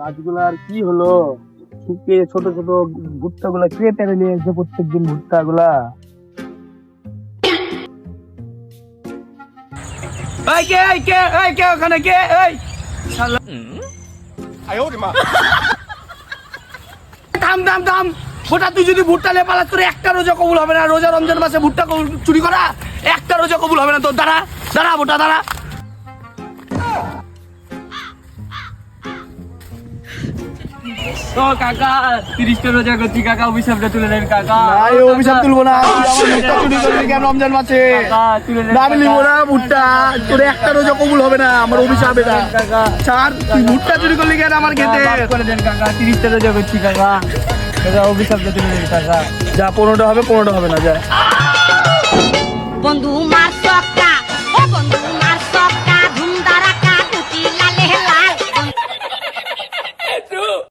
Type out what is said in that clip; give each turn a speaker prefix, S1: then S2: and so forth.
S1: গাছগুলো আর কি হলো, শুকিয়ে ছোট ছোট ভুট্টা গুলা কে তেড়ে নিয়ে এসে প্রত্যেকদিন ভুট্টা গুলা। কে ওখানে কে? থাম থাম থাম, গোটা তুই যদি ভুট্টা নিয়ে পালাস তোর একটা রোজা কবুল হবে না। রোজা রমজান মাসে ভুট্টা চুরি করা একটা রোজা কবুল হবে না তোর। দাঁড়া দাঁড়া ভুট্টা দাঁড়া। ও কাকা 30টা রোজা করছি কাকা, অভিশাপটা তুলে নেন কাকা। অভিশাপ তুলবো না, চুরি করবি কেন রমজান মাসে? আমি নিবো না ভুট্টা, তোর একটা রোজা কবুল হবে না, আমার অভিশাপ এটা কাকা। ছাড়, তুই ভুট্টা চুরি করলি কেন আমার খেতে? করে দেন কাকা, 30টা রোজা করছি কাকা, অভিশাপটা তুলে নেন কাকা। যা 15টা হবে, 15টা হবে না, যা।
S2: বন্ধু